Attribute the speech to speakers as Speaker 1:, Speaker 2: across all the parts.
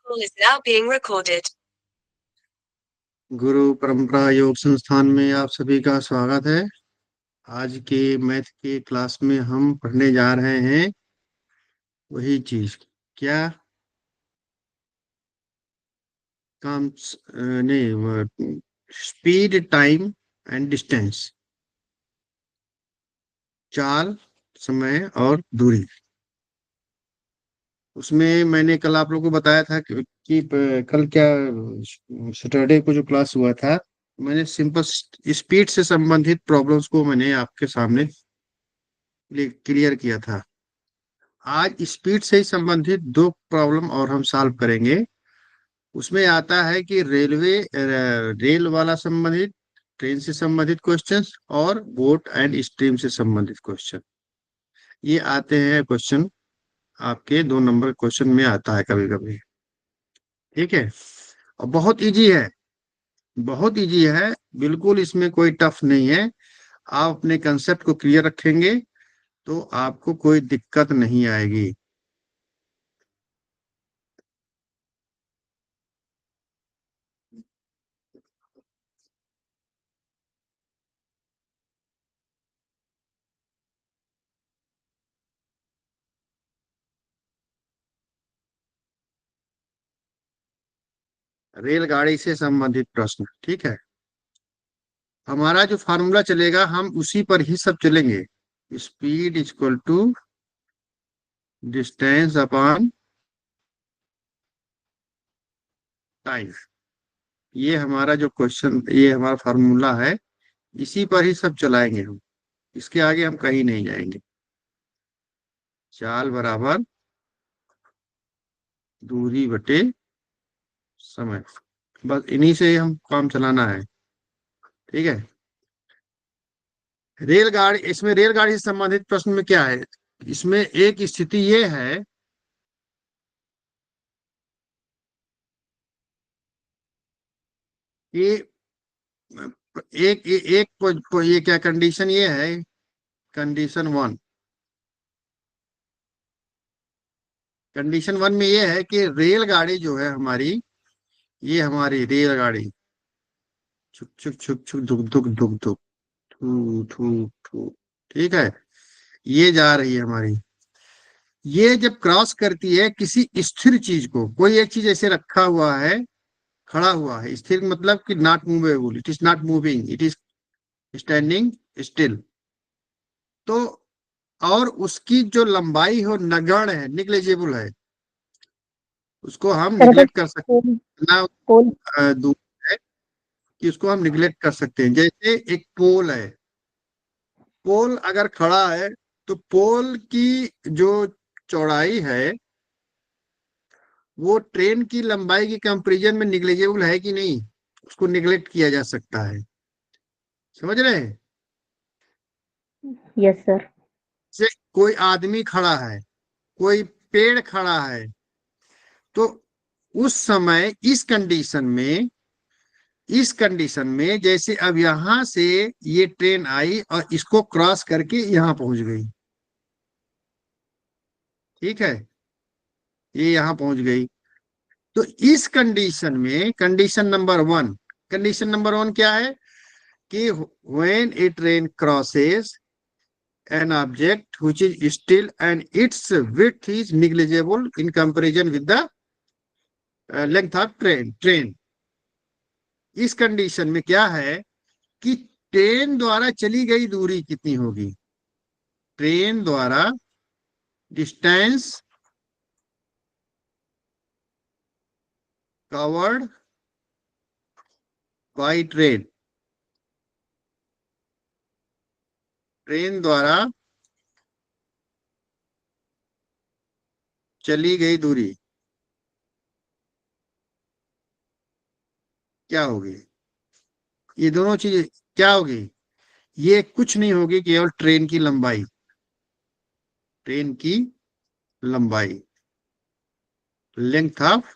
Speaker 1: Call is now being recorded.
Speaker 2: गुरु परंपरा योग संस्थान में आप सभी का स्वागत है। आज के मैथ के क्लास में हम पढ़ने जा रहे हैं वही चीज, क्या काम नहीं, स्पीड, टाइम एंड डिस्टेंस, चाल, समय और दूरी। उसमें मैंने कल आप लोगों को बताया था कि कल क्या सैटरडे को जो क्लास हुआ था, मैंने सिंपल स्पीड से संबंधित प्रॉब्लम्स को मैंने आपके सामने क्लियर किया था। आज स्पीड से ही संबंधित दो प्रॉब्लम और हम सॉल्व करेंगे। उसमें आता है कि रेल वाला संबंधित, ट्रेन से संबंधित क्वेश्चंस और बोट एंड स्ट्रीम से संबंधित क्वेश्चन, ये आते हैं क्वेश्चन। आपके 2 नंबर क्वेश्चन में आता है कभी कभी। ठीक है, और बहुत इजी है, बहुत इजी है, बिल्कुल इसमें कोई टफ नहीं है। आप अपने कंसेप्ट को क्लियर रखेंगे तो आपको कोई दिक्कत नहीं आएगी। रेलगाड़ी से संबंधित प्रश्न, ठीक है। हमारा जो फार्मूला चलेगा हम उसी पर ही सब चलेंगे। Speed equal to distance upon time, ये हमारा जो क्वेश्चन, ये हमारा फार्मूला है, इसी पर ही सब चलाएंगे हम। इसके आगे हम कहीं नहीं जाएंगे। चाल बराबर दूरी बटे समय, बस इन्हीं से हम काम चलाना है। ठीक है। रेलगाड़ी, इसमें रेलगाड़ी से संबंधित प्रश्न में क्या है, इसमें एक स्थिति ये है कि ये क्या कंडीशन ये है, कंडीशन 1। कंडीशन 1 में ये है कि रेलगाड़ी जो है हमारी, ये हमारी रेलगाड़ी छुक छुक छुक छुक धुक धुक धुक धुक थू थू थू, ठीक है, ये जा रही है हमारी। ये जब क्रॉस करती है किसी स्थिर चीज को, कोई एक चीज ऐसे रखा हुआ है, खड़ा हुआ है, स्थिर मतलब कि not movable, it is not moving, it is standing still. तो और उसकी जो लंबाई हो नगण्य है, निग्लेजिबल है, उसको हम
Speaker 3: सर अगर
Speaker 2: निग्लेक्ट कर सकते
Speaker 3: पोल
Speaker 2: हैं ना।
Speaker 3: पोल
Speaker 2: दूर है कि उसको हम निग्लेक्ट कर सकते हैं। जैसे एक पोल है, पोल अगर खड़ा है तो पोल की जो चौड़ाई है वो ट्रेन की लंबाई की कंपैरिजन में निग्लेजिबल है कि नहीं, उसको निग्लेक्ट किया जा सकता है। समझ रहे हैं।
Speaker 3: Yes sir.
Speaker 2: जैसे कोई आदमी खड़ा है, कोई पेड़ खड़ा है, तो उस समय इस कंडीशन में जैसे अब यहां से ये ट्रेन आई और इसको क्रॉस करके यहां पहुंच गई, ठीक है, ये यहां पहुंच गई। तो इस कंडीशन में कंडीशन नंबर 1 क्या है कि when A train crosses an object which is still and its width is negligible in comparison with the length of train। इस कंडीशन में क्या है कि ट्रेन द्वारा चली गई दूरी कितनी होगी, ट्रेन द्वारा distance covered by train, train द्वारा चली गई दूरी क्या होगी। ये दोनों चीज क्या होगी, ये कुछ नहीं होगी, केवल ट्रेन की लंबाई, ट्रेन की लंबाई, लेंथ ऑफ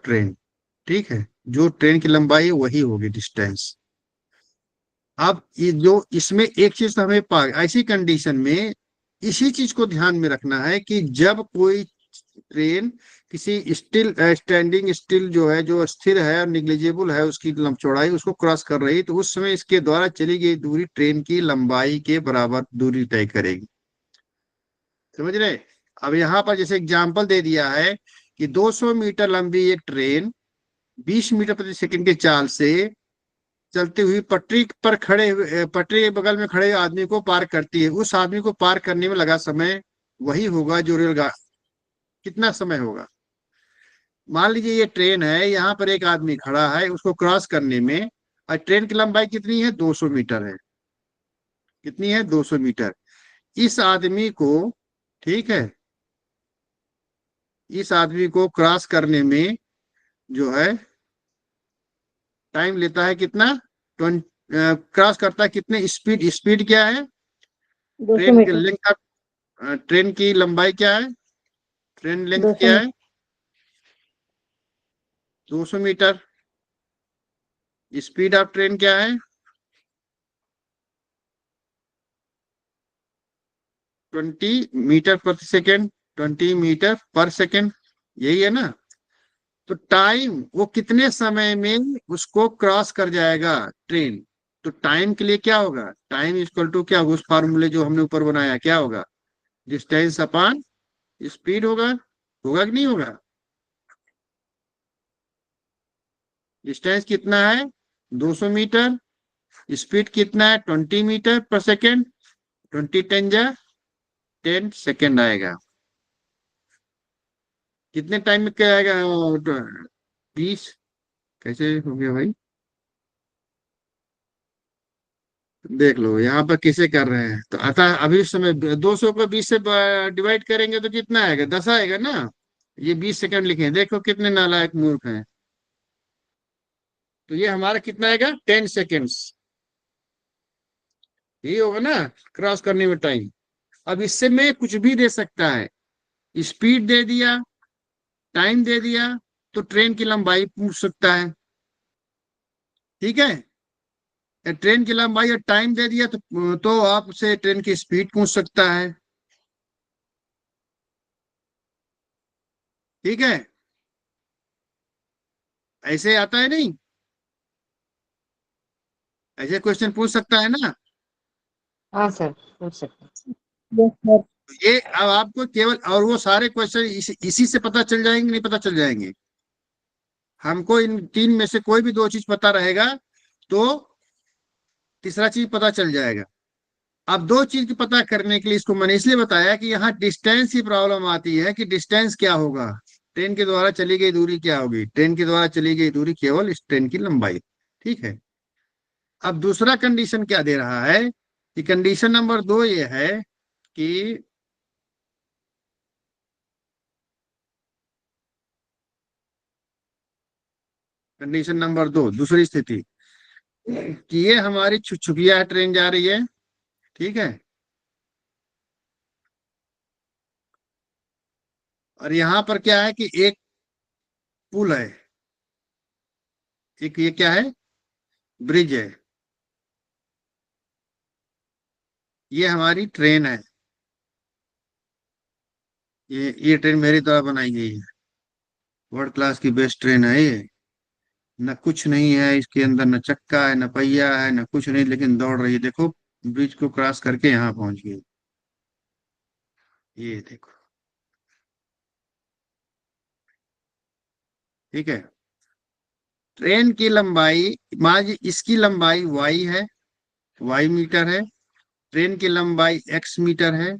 Speaker 2: ट्रेन, ठीक है, जो ट्रेन की लंबाई है वही होगी डिस्टेंस। अब ये जो इसमें एक चीज हमें ऐसी कंडीशन में इसी चीज को ध्यान में रखना है कि जब कोई ट्रेन किसी स्टिल स्टैंडिंग स्टिल जो है, जो स्थिर है और निग्लिजिबल है उसकी चौड़ाई, उसको क्रॉस कर रही है, तो उस समय इसके द्वारा चली गई दूरी ट्रेन की लंबाई के बराबर दूरी तय करेगी। समझ रहे? अब यहाँ पर जैसे एग्जाम्पल दे दिया है कि 200 मीटर लंबी एक ट्रेन 20 मीटर प्रति सेकंड की चाल से चलती हुई पटरी पर खड़े पटरी के बगल में खड़े आदमी को पार करती है। उस आदमी को पार करने में लगा समय वही होगा जो कितना समय होगा? मान लीजिए ये ट्रेन है, यहाँ पर एक आदमी खड़ा है, उसको क्रॉस करने में, और ट्रेन की लंबाई कितनी है? 200 मीटर है। कितनी है? 200 मीटर। इस आदमी को, ठीक है, इस आदमी को क्रॉस करने में जो है टाइम लेता है कितना? 20। क्रॉस करता है कितने स्पीड? स्पीड क्या है?
Speaker 3: 200
Speaker 2: ट्रेन की
Speaker 3: मीटर।
Speaker 2: लेंथ, ट्रेन की लंबाई क्या है? ट्रेन लेंथ
Speaker 3: 200
Speaker 2: क्या है?
Speaker 3: Metre.
Speaker 2: 200 metre. Speed of train क्या है? 20 मीटर प्रति सेकेंड, 20 मीटर पर सेकेंड, यही है ना? तो टाइम वो कितने समय में उसको क्रॉस कर जाएगा ट्रेन? तो टाइम के लिए क्या होगा? टाइम इक्वल टू क्या होगा? उस फार्मूले जो हमने ऊपर बनाया क्या होगा? डिस्टेंस अपॉन स्पीड होगा। होगा कि नहीं होगा? डिस्टेंस कितना है? 200 मीटर। स्पीड कितना है? 20 मीटर पर सेकेंड। 20 10 जा 10 सेकेंड आएगा। कितने टाइम में क्या आएगा? 20। कैसे हो गया भाई? देख लो यहाँ पर किसे कर रहे हैं। तो अतः अभी इस समय 200 को 20 से डिवाइड करेंगे तो कितना आएगा? 10 आएगा ना। ये 20 सेकंड लिखे हैं, देखो कितने नालायक मूर्ख हैं। तो ये हमारा कितना आएगा? 10 सेकेंड्स। ये होगा ना क्रॉस करने में टाइम। अब इससे मैं कुछ भी दे सकता है, स्पीड दे दिया, टाइम दे दिया, तो ट्रेन की लंबाई पूछ सकता है। ठीक है? ट्रेन की लंबाई और टाइम दे दिया तो आपसे ट्रेन की स्पीड पूछ सकता है। ठीक है? ऐसे आता है नहीं? ऐसे क्वेश्चन पूछ सकता है ना?
Speaker 3: हाँ सर, पूछ सकते हैं। Yes sir.
Speaker 2: ये अब आपको केवल, और वो सारे क्वेश्चन इसी से पता चल जाएंगे? नहीं पता चल जाएंगे? हमको इन तीन में से कोई भी दो चीज पता रहेगा तो तीसरा चीज पता चल जाएगा। अब दो चीज की पता करने के लिए इसको मैंने इसलिए बताया कि यहाँ डिस्टेंस की प्रॉब्लम आती है कि डिस्टेंस क्या होगा, ट्रेन के द्वारा चली गई दूरी क्या होगी? ट्रेन के द्वारा चली गई दूरी केवल इस ट्रेन की लंबाई। ठीक है? अब दूसरा कंडीशन क्या दे रहा है कि कंडीशन नंबर 2 ये है कि कंडीशन नंबर 2 दूसरी स्थिति कि ये हमारी छुछुकिया ट्रेन जा रही है। ठीक है? और यहाँ पर क्या है कि एक पुल है, एक ये क्या है? ब्रिज है। ये हमारी ट्रेन है। ये ट्रेन मेरी द्वारा बनाई गई है। वर्ल्ड क्लास की बेस्ट ट्रेन है ये। न कुछ नहीं है इसके अंदर, न चक्का है, न पहिया है, न कुछ नहीं, लेकिन दौड़ रही है। देखो ब्रिज को क्रॉस करके यहाँ पहुंच गई। ये देखो। ठीक है? ट्रेन की लंबाई, मान लीजिए इसकी लंबाई वाई है, वाई मीटर है। ट्रेन की लंबाई एक्स मीटर है।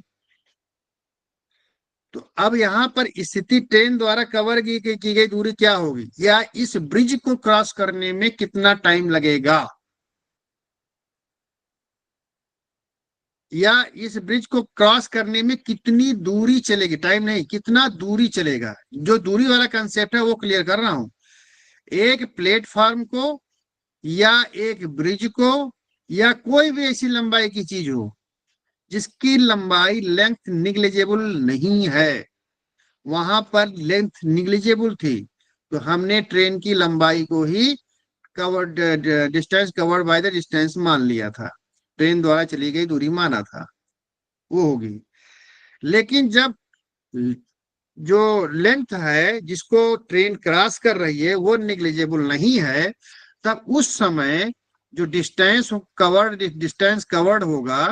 Speaker 2: तो अब यहाँ पर स्थिति ट्रेन द्वारा कवर की गई दूरी क्या होगी, या इस ब्रिज को क्रॉस करने में कितना टाइम लगेगा, या इस ब्रिज को क्रॉस करने में कितनी दूरी चलेगी? टाइम नहीं, कितना दूरी चलेगा। जो दूरी वाला कंसेप्ट है वो क्लियर कर रहा हूं। एक प्लेटफॉर्म को, या एक ब्रिज को, या कोई भी ऐसी लंबाई की चीज हो जिसकी लंबाई लेंथ निग्लिजिबल नहीं है, वहां पर लेंथ निग्लिजिबल थी, तो हमने ट्रेन की लंबाई को ही covered distance covered by the distance मान लिया था, ट्रेन द्वारा चली गई दूरी माना था, वो होगी। लेकिन जब जो लेंथ है जिसको ट्रेन क्रॉस कर रही है वो निग्लिजिबल नहीं है, तब उस समय जो डिस्टेंस कवर्ड होगा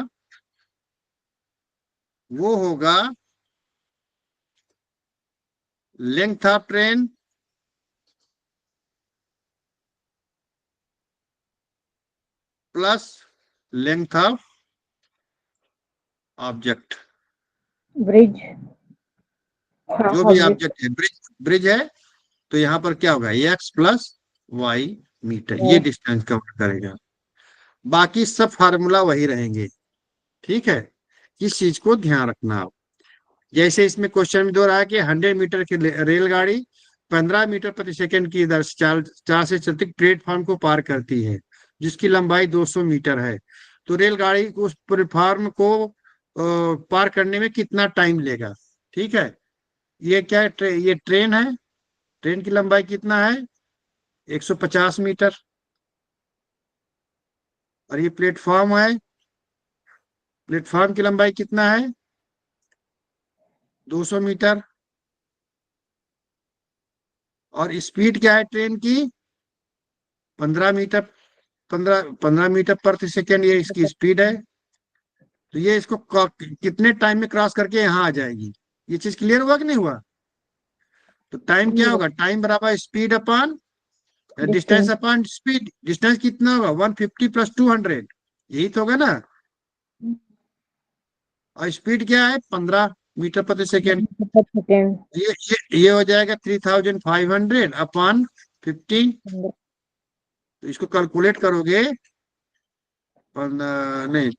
Speaker 2: वो होगा length of train plus length of object.
Speaker 3: Bridge. हाँ,
Speaker 2: जो भी
Speaker 3: ऑब्जेक्ट।
Speaker 2: ऑब्जेक्ट है, ब्रिज है, तो यहाँ पर क्या होगा, एक्स प्लस वाई मीटर, ये डिस्टेंस कवर करेगा। बाकी सब फार्मूला वही रहेंगे। ठीक है, इस चीज को ध्यान रखना आप। जैसे इसमें क्वेश्चन में दो रहा है कि 100 मीटर की रेलगाड़ी 15 मीटर प्रति सेकंड की दर से चार से चलती प्लेटफॉर्म को पार करती है, जिसकी लंबाई 200 मीटर है। तो रेलगाड़ी को उस प्लेटफॉर्म को पार करने में कितना टाइम लेगा। ठीक है, ये क्या है, ये ट्रेन है, ट्रेन की लंबाई कितना है, 150 मीटर। और ये प्लेटफॉर्म है, प्लेटफॉर्म की लंबाई कितना है, 200 मीटर। और स्पीड क्या है ट्रेन की, 15 मीटर, 15 मीटर प्रति सेकेंड ये इसकी स्पीड है। तो ये इसको कितने टाइम में क्रॉस करके यहाँ आ जाएगी। ये चीज क्लियर हुआ कि नहीं हुआ। तो टाइम क्या होगा, टाइम बराबर speed upon distance
Speaker 3: distance.
Speaker 2: Upon speed. Distance कितना होगा, 150 प्लस 200, यही तो होगा ना। और स्पीड क्या है, 15 मीटर प्रति सेकेंड।
Speaker 3: सेकेंड।
Speaker 2: ये हो जाएगा 3500 अपॉन 15। तो इसको कैलकुलेट करोगे, नहीं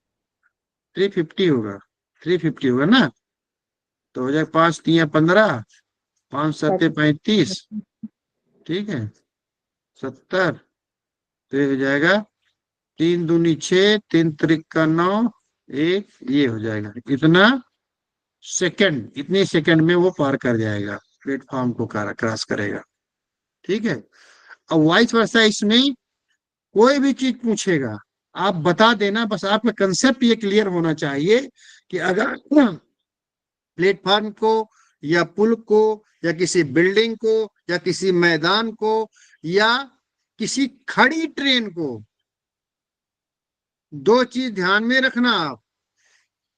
Speaker 2: 350 होगा, 350 होगा ना। तो हो जाएगा 5×3 = 15, 5×7 = 35। ठीक है, 70। तो ये हो जाएगा 3×2 = 6, 3×3 = 9, एक ये हो जाएगा इतना सेकंड, इतनी सेकंड में वो पार कर जाएगा, प्लेटफॉर्म को क्रॉस करेगा। ठीक है। अब वाइस वर्सा इसमें कोई भी चीज पूछेगा आप बता देना, बस आपका कंसेप्ट ये क्लियर होना चाहिए कि अगर प्लेटफॉर्म को या पुल को या किसी बिल्डिंग को या किसी मैदान को या किसी खड़ी ट्रेन को, दो चीज ध्यान में रखना आप।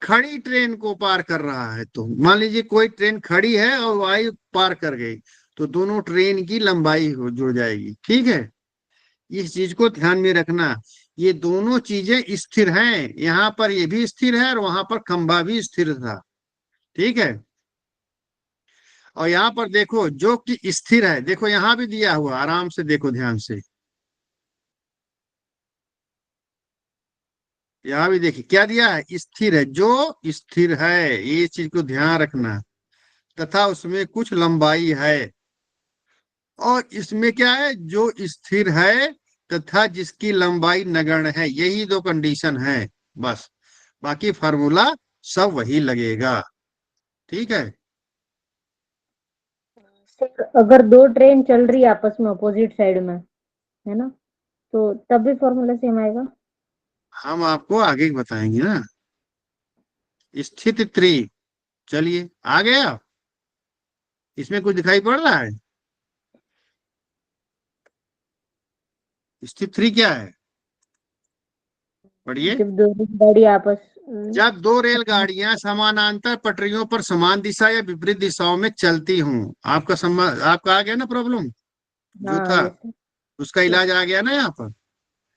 Speaker 2: खड़ी ट्रेन को पार कर रहा है, तो मान लीजिए कोई ट्रेन खड़ी है और वायु पार कर गई, तो दोनों ट्रेन की लंबाई जुड़ जाएगी। ठीक है, इस चीज को ध्यान में रखना। ये दोनों चीजें स्थिर हैं, यहाँ पर ये भी स्थिर है और वहां पर खंभा भी स्थिर था। ठीक है, और यहाँ पर देखो जो कि स्थिर है, देखो यहाँ भी दिया हुआ, आराम से देखो ध्यान से, यहाँ भी देखिए क्या दिया है, स्थिर है, जो स्थिर है, ये चीज को ध्यान रखना। तथा उसमें कुछ लंबाई है, और इसमें क्या है, जो स्थिर है तथा जिसकी लंबाई नगण्य है, यही दो कंडीशन है बस। बाकी फार्मूला सब वही लगेगा। ठीक है,
Speaker 3: सर, अगर दो ट्रेन चल रही है आपस में अपोजिट साइड में, है ना, तो तब भी फॉर्मूला सेम आएगा।
Speaker 2: हम आपको आगे बताएंगे ना। स्थिति 3, चलिए आ गया, इसमें कुछ दिखाई पड़ रहा है। स्थिति 3 क्या है, पढ़िए।
Speaker 3: जब दो गाड़ी आपस
Speaker 2: जब दो रेलगाड़ियां समानांतर पटरियों पर समान दिशा या विपरीत दिशाओं में चलती हूँ, आपका आ गया ना प्रॉब्लम जो
Speaker 3: हाँ,
Speaker 2: था,
Speaker 3: यस
Speaker 2: उसका इलाज आ गया ना यहाँ पर।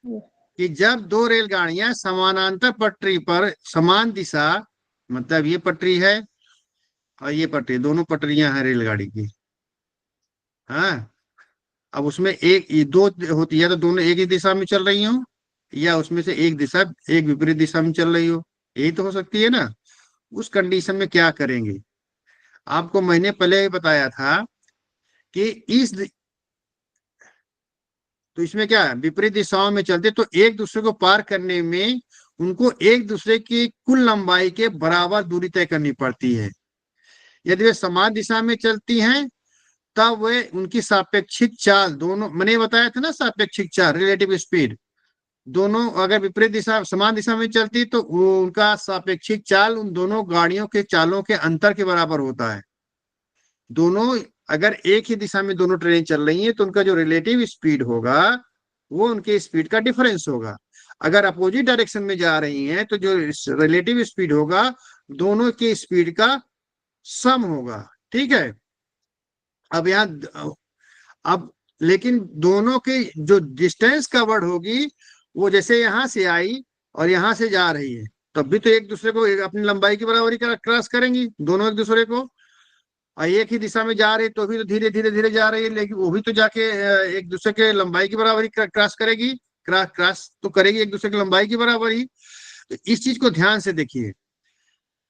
Speaker 3: यस।
Speaker 2: कि जब दो रेलगाड़ियां समानांतर पटरी पर समान दिशा, मतलब ये पटरी है और ये पटरी, दोनों पटरियां हैं रेलगाड़ी की। हाँ, अब उसमें एक दो होती है, तो दोनों एक ही दिशा में चल रही हो, या उसमें से एक दिशा एक विपरीत दिशा में चल रही हो, यही तो हो सकती है ना। उस कंडीशन में क्या करेंगे, आपको मैंने पहले ही बताया था कि तो इसमें क्या है, विपरीत दिशाओं में चलते तो एक दूसरे को पार करने में उनको एक दूसरे की कुल लंबाई के बराबर दूरी तय करनी पड़ती है। यदि वे समान दिशा में चलती हैं तब वे उनकी सापेक्षिक चाल, दोनों मैंने बताया था ना, सापेक्षिक चाल रिलेटिव स्पीड, दोनों अगर विपरीत दिशा समान दिशा में चलती तो वो उनका सापेक्षिक चाल उन दोनों गाड़ियों के चालों के अंतर के बराबर होता है। दोनों अगर एक ही दिशा में दोनों ट्रेन चल रही हैं तो उनका जो रिलेटिव स्पीड होगा वो उनके स्पीड का डिफरेंस होगा। अगर अपोजिट डायरेक्शन में जा रही हैं तो जो रिलेटिव स्पीड होगा दोनों के स्पीड का सम होगा। ठीक है। अब यहाँ अब लेकिन दोनों के जो डिस्टेंस कवर्ड होगी वो जैसे यहां से आई और यहां से जा रही है तब भी तो एक दूसरे को अपनी लंबाई की बराबरी क्रॉस करेंगी दोनों एक दूसरे को। और एक ही दिशा में जा रही तो भी तो धीरे धीरे धीरे जा रही है लेकिन वो भी तो जाके एक दूसरे के लंबाई की बराबरी क्रॉस करेगी। क्रॉस तो करेगी एक दूसरे की लंबाई की बराबरी। तो इस चीज को ध्यान से देखिए।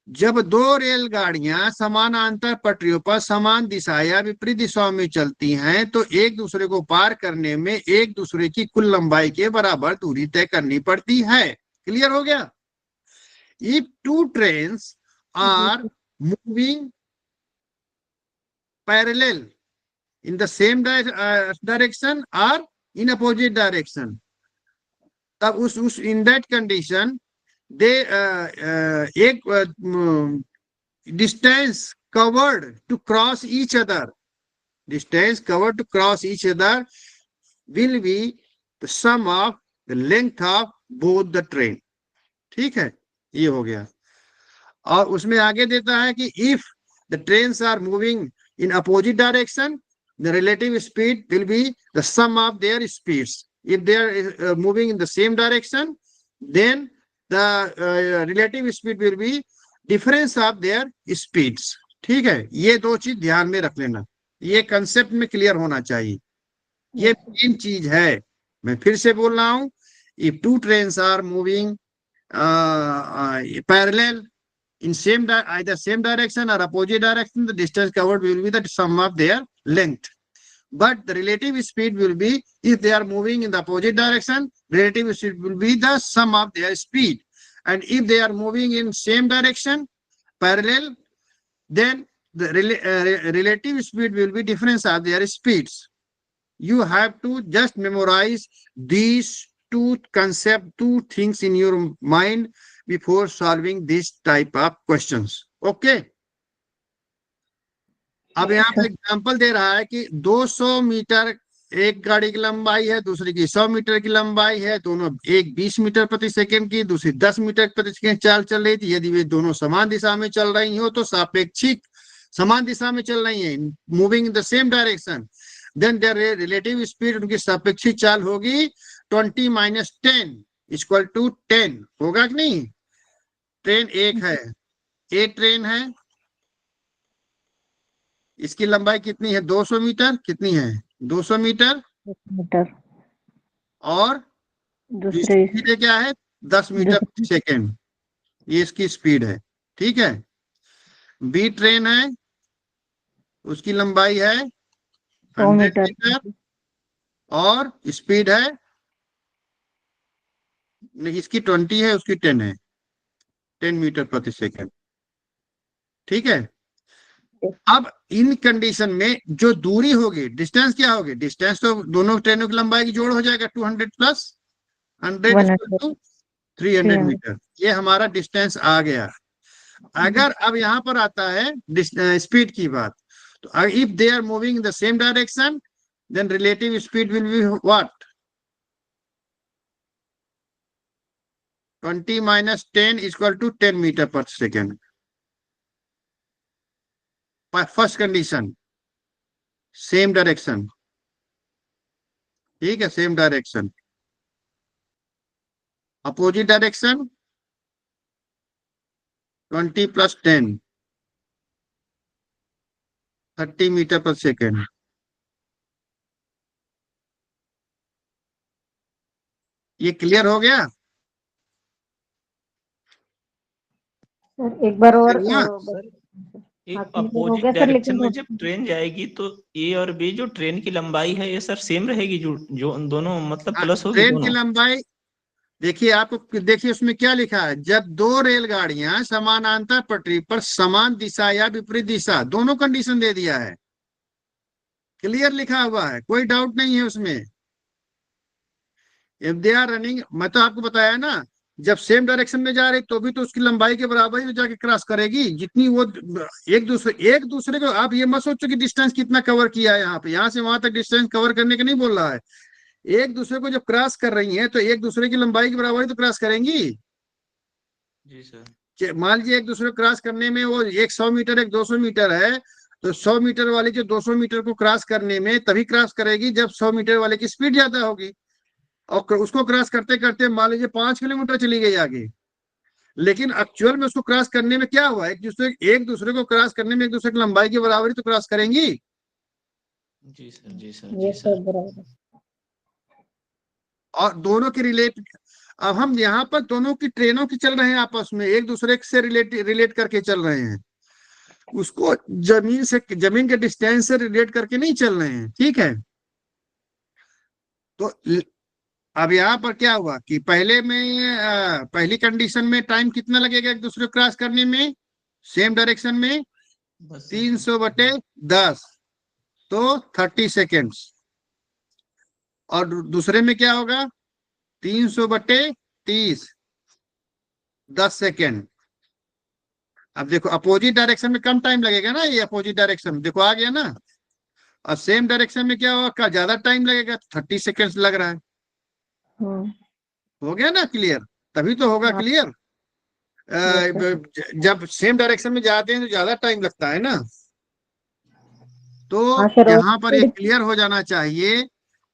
Speaker 2: जब दो रेलगाड़ियां समानांतर पटरियों पर समान दिशा या विपरीत दिशाओं में चलती हैं तो एक दूसरे को पार करने में एक दूसरे की कुल लंबाई के बराबर दूरी तय करनी पड़ती है। क्लियर हो गया? If two trains are moving parallel in the same direction or in opposite direction, तब उस in that condition they एक distance covered to cross each other, distance covered to cross each other will be the sum of the length of both the train। ठीक है, ये हो गया। और उसमें आगे देता है कि if the trains are moving in opposite direction the relative speed will be the sum of their speeds। if they are moving in the same direction then the relative speed will be difference of their speeds। ठीक है, ये दो चीज ध्यान में रख लेना, ये कंसेप्ट में क्लियर होना चाहिए, ये मेन चीज है। मैं फिर से बोल रहा हूं, if two trains are moving parallel in either same direction or opposite direction the distance covered will be the sum of their length, but the relative speed will be, if they are moving in the opposite direction relative speed will be the sum of their speed, and if they are moving in same direction parallel then the relative speed will be difference of their speeds। you have to just memorize these two things in your mind before solving this type of questions। okay? अब यहाँ पे example दे रहा है कि 200 metre एक गाड़ी की लंबाई है, दूसरी की 100 मीटर की लंबाई है, दोनों एक 20 मीटर प्रति सेकंड की, दूसरी 10 मीटर प्रति सेकंड चाल चल रही थी। यदि वे दोनों समान दिशा में चल रही हो तो सापेक्षिक समान दिशा में चल रही है, moving in the same direction, then their relative speed, उनकी सापेक्षिक चाल होगी 20 माइनस 10 इक्वल टू 10। होगा कि नहीं? ट्रेन एक है, एक ट्रेन है, इसकी लंबाई कितनी है? 200 मीटर। कितनी है? 200 मीटर। और
Speaker 3: दूसरे
Speaker 2: दूसरी क्या है? 10 मीटर प्रति सेकेंड, ये इसकी स्पीड है। ठीक है। बी ट्रेन है, उसकी लंबाई है 100 मीटर और स्पीड है, इसकी 20 है, उसकी 10 है, 10 मीटर प्रति सेकेंड। ठीक है। अब इन कंडीशन में जो दूरी होगी, डिस्टेंस क्या होगी? डिस्टेंस तो दोनों ट्रेनों की लंबाई की जोड़ हो जाएगा, 200 प्लस 100 300 मीटर। ये हमारा डिस्टेंस आ गया। अगर अब यहाँ पर आता है स्पीड की बात, तो if they are moving in the same direction then relative speed will be what? 20 minus 10 equal to 10 metre पर second. First condition same direction. ठीक है, same direction. Opposite direction 20 plus 10 30 metre पर सेकेंड। ये clear हो गया?
Speaker 3: Sir एक बार और
Speaker 4: एक अपोजिट डायरेक्शन में जब ट्रेन जाएगी तो ए और बी जो ट्रेन की लंबाई है ये सर सेम रहेगी, जो दोनों मतलब प्लस होगी
Speaker 2: ट्रेन
Speaker 4: दोनों।
Speaker 2: की लंबाई देखिए, आपको देखिए उसमें क्या लिखा है, जब दो रेलगाड़ियां समानांतर पटरी पर समान दिशा या विपरीत दिशा, दोनों कंडीशन दे दिया है, क्लियर लिखा हुआ है, कोई डाउट नहीं है उसमें। इफ दे आर रनिंग, मैं तो आपको बताया ना, जब सेम डायरेक्शन में जा रही तो भी तो उसकी लंबाई के बराबर ही जाके क्रॉस करेगी, जितनी वो एक दूसरे को। आप ये मत सोचो कि डिस्टेंस कितना कवर किया है, यहाँ पे यहाँ से वहां तक डिस्टेंस कवर करने का नहीं बोल रहा है। एक दूसरे को जब क्रॉस कर रही है तो एक दूसरे की लंबाई के बराबर ही तो क्रॉस करेंगी।
Speaker 4: जी सर।
Speaker 2: मान लीजिए एक दूसरे को क्रॉस करने में वो एक 100 मीटर एक 200 मीटर है, तो 100 मीटर वाली जो 200 मीटर को क्रॉस करने में तभी क्रॉस करेगी जब 100 मीटर वाले की स्पीड ज्यादा होगी। और उसको क्रॉस करते करते मान लीजिए 5 किलोमीटर चली गई आगे, लेकिन एक्चुअल में उसको क्रॉस करने में क्या हुआ, एक दूसरे को क्रॉस करने में एक दूसरे की लंबाई के बराबर ही तो क्रॉस करेंगी।
Speaker 4: जी सर, जी सर,
Speaker 3: ये
Speaker 4: जी
Speaker 3: सब
Speaker 4: सर।
Speaker 3: बराबर।
Speaker 2: और दोनों के रिलेट, अब हम यहाँ पर दोनों की ट्रेनों की चल रहे हैं, आपस में एक दूसरे से रिलेट करके चल रहे हैं, उसको जमीन के डिस्टेंस से रिलेट करके नहीं चल रहे हैं, ठीक है। तो अब यहाँ पर क्या हुआ कि पहली कंडीशन में टाइम कितना लगेगा एक दूसरे को क्रॉस करने में, सेम डायरेक्शन में, 300/10, तो 30 सेकेंड्स। और दूसरे में क्या होगा, 300/30, 10 सेकेंड। अब देखो अपोजिट डायरेक्शन में कम टाइम लगेगा ना, ये अपोजिट डायरेक्शन देखो आ गया ना। और सेम डायरेक्शन में क्या होगा, का ज्यादा टाइम लगेगा, 30 सेकेंड्स लग रहा है। हो गया ना क्लियर, तभी तो होगा
Speaker 3: हाँ।
Speaker 2: क्लियर। जब सेम डायरेक्शन में जाते हैं तो ज्यादा टाइम लगता है ना। तो
Speaker 3: हाँ सर,
Speaker 2: यहाँ पर ये
Speaker 3: और
Speaker 2: क्लियर हो जाना चाहिए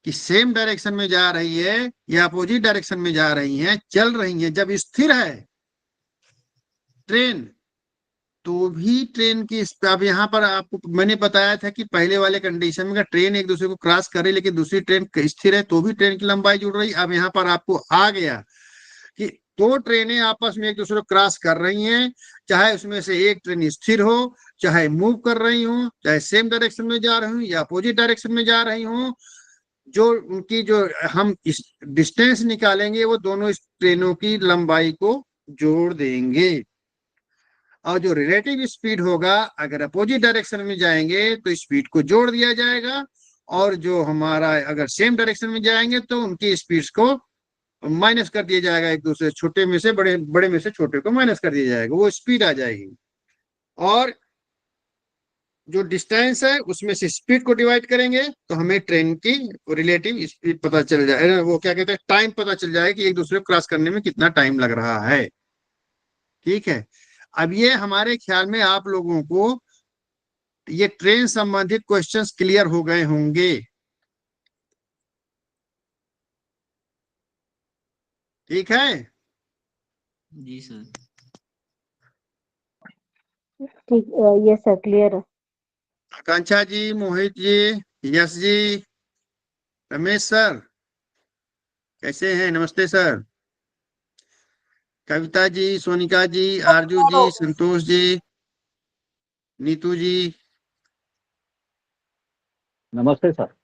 Speaker 2: कि सेम डायरेक्शन में जा रही है या अपोजिट डायरेक्शन में जा रही है, चल रही है, जब स्थिर है ट्रेन तो भी ट्रेन की अब यहाँ पर आपको मैंने बताया था कि पहले वाले कंडीशन में ट्रेन एक दूसरे को क्रॉस करे लेकिन दूसरी ट्रेन स्थिर है तो भी ट्रेन की लंबाई जुड़ रही। अब यहाँ पर आपको आ गया कि दो ट्रेनें आपस में एक दूसरे को क्रॉस कर रही हैं, चाहे उसमें से एक ट्रेन स्थिर हो, चाहे मूव कर रही हो, चाहे सेम डायरेक्शन में जा रही हूँ या अपोजिट डायरेक्शन में जा रही हूँ, जो उनकी जो हम इस डिस्टेंस निकालेंगे वो दोनों इस ट्रेनों की लंबाई को जोड़ देंगे। और जो रिलेटिव स्पीड होगा, अगर अपोजिट डायरेक्शन में जाएंगे तो स्पीड को जोड़ दिया जाएगा, और जो हमारा अगर सेम डायरेक्शन में जाएंगे तो उनकी स्पीड्स को माइनस कर दिया जाएगा, एक दूसरे छोटे में से बड़े, बड़े में से छोटे को माइनस कर दिया जाएगा, वो स्पीड आ जाएगी। और जो डिस्टेंस है उसमें से स्पीड को डिवाइड करेंगे तो हमें ट्रेन की रिलेटिव स्पीड पता चल जाए, वो क्या कहते हैं, टाइम पता चल जाए कि एक दूसरे को क्रॉस करने में कितना टाइम लग रहा है, ठीक है। अब ये हमारे ख्याल में आप लोगों को ये ट्रेन संबंधित क्वेश्चंस क्लियर हो गए होंगे, ठीक है।
Speaker 4: जी सर।
Speaker 3: ठीक, ये सर क्लियर है।
Speaker 2: आकांक्षा जी, मोहित जी, यश जी, रमेश सर, कैसे हैं? नमस्ते सर। कविता जी, सोनिका जी, आरजू जी, संतोष जी, नीतू जी,
Speaker 5: नमस्ते सर।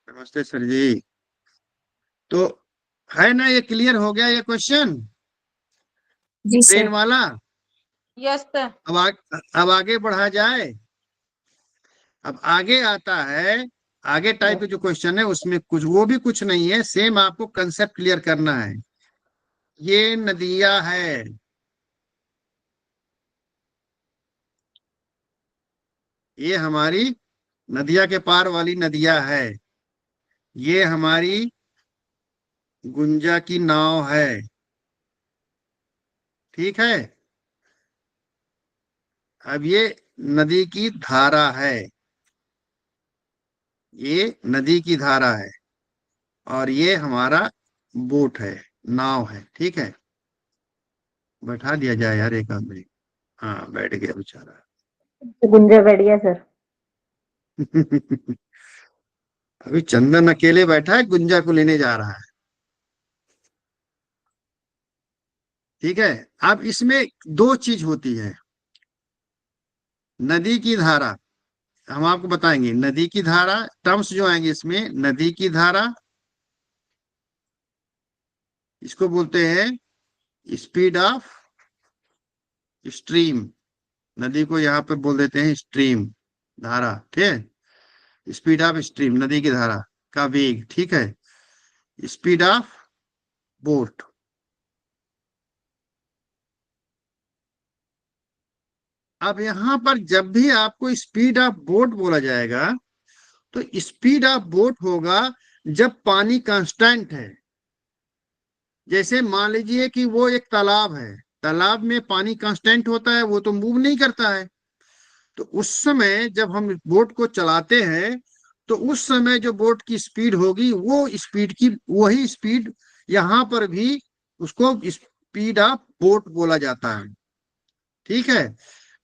Speaker 2: नमस्ते सर जी। तो है ना, ये क्लियर हो गया ये क्वेश्चन
Speaker 1: जी
Speaker 2: ट्रेन
Speaker 1: सर।
Speaker 2: वाला।
Speaker 1: Yes sir.
Speaker 2: अब आगे बढ़ा जाए। अब आगे आता है, आगे टाइप के जो क्वेश्चन है उसमें कुछ वो भी कुछ नहीं है, सेम आपको कंसेप्ट क्लियर करना है। ये नदियां है, ये हमारी नदिया के पार वाली नदियां है, ये हमारी गुंजा की नाव है, ठीक है। अब ये नदी की धारा है, ये नदी की धारा है, और ये हमारा बोट है, नाव है, ठीक है। बैठा दिया जाए यार एक आदमी। हाँ बैठ गया बेचारा।
Speaker 3: गुंजा बैठ गया सर।
Speaker 2: अभी चंदन अकेले बैठा है, गुंजा को लेने जा रहा है, ठीक है। अब इसमें दो चीज होती है, नदी की धारा, हम आपको बताएंगे नदी की धारा, टर्म्स जो आएंगे इसमें, नदी की धारा, इसको बोलते हैं स्पीड ऑफ स्ट्रीम, नदी को यहाँ पे बोल देते हैं स्ट्रीम, धारा, ठीक है। स्पीड ऑफ स्ट्रीम, नदी की धारा का वेग, ठीक है। स्पीड ऑफ बोट, अब यहाँ पर जब भी आपको स्पीड ऑफ बोट बोला जाएगा तो स्पीड ऑफ बोट होगा जब पानी कांस्टेंट है। जैसे मान लीजिए कि वो एक तालाब है, तालाब में पानी कांस्टेंट होता है, वो तो मूव नहीं करता है। तो उस समय जब हम बोट को चलाते हैं तो उस समय जो बोट की स्पीड होगी वो स्पीड की वही स्पीड यहाँ पर भी उसको स्पीड ऑफ बोट बोला जाता है। ठीक है,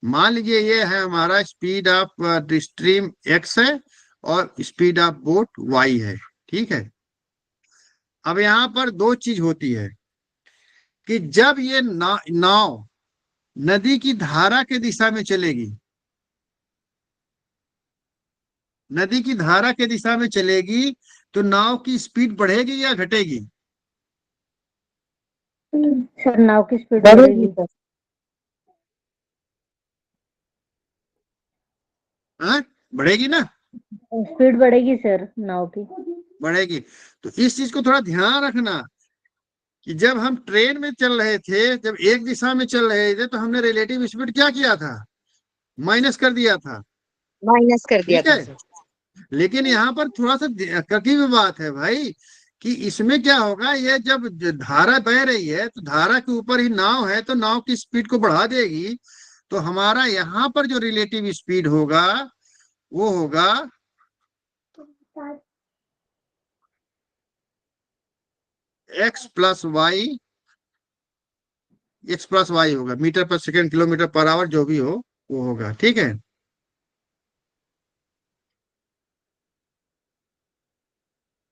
Speaker 2: मान लीजिए ये है हमारा स्पीड ऑफ स्ट्रीम एक्स है और स्पीड ऑफ बोट वाई है। ठीक है, अब यहाँ पर दो चीज होती है कि जब ये नाव नदी की धारा के दिशा में चलेगी, नदी की धारा के दिशा में चलेगी तो नाव की स्पीड बढ़ेगी या घटेगी?
Speaker 3: सर नाव की स्पीड बढ़ेगी सर।
Speaker 2: हाँ, बढ़ेगी ना?
Speaker 3: स्पीड बढ़ेगी सर नाव की।
Speaker 2: बढ़ेगी। तो इस चीज को थोड़ा ध्यान रखना कि जब हम ट्रेन में चल रहे थे, जब एक दिशा में चल रहे थे तो हमने रिलेटिव स्पीड क्या किया था? माइनस कर दिया था।
Speaker 1: माइनस कर दिया
Speaker 2: ठीक
Speaker 1: था
Speaker 2: है,
Speaker 1: सर।
Speaker 2: लेकिन यहाँ पर थोड़ा सा कटी हुई बात है भाई कि इसमें क्या होगा, ये जब धारा बह रही है तो धारा के ऊपर ही नाव है तो नाव की स्पीड को बढ़ा देगी। तो हमारा यहाँ पर जो रिलेटिव स्पीड होगा वो होगा x plus y, x plus y होगा, मीटर पर सेकेंड किलोमीटर पर आवर जो भी हो वो होगा। ठीक है,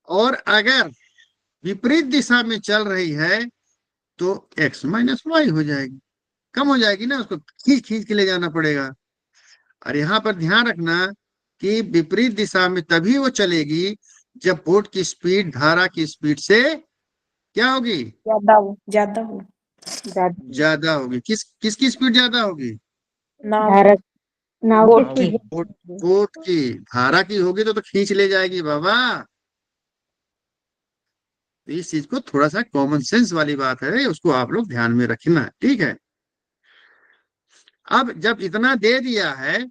Speaker 2: और अगर विपरीत दिशा में चल रही है तो एक्स माइनस वाई हो जाएगी, कम हो जाएगी ना, उसको खींच खींच के ले जाना पड़ेगा। और यहाँ पर ध्यान रखना कि विपरीत दिशा में तभी वो चलेगी जब बोट की स्पीड धारा की स्पीड से क्या होगी?
Speaker 1: ज्यादा हो, ज्यादा हो।
Speaker 2: ज्यादा होगी। किसकी स्पीड ज्यादा होगी?
Speaker 1: नाव
Speaker 3: धारा नाव की
Speaker 1: बोट की।
Speaker 3: स्पीड
Speaker 2: बोट की। धारा की होगी तो खींच ले जाएगी बाबा। तो इस चीज को थोड़ा सा कॉमन सेंस वाली बात है, उसको आप लोग ध्यान में रखना। ठीक है, अब जब इतना दे दिया है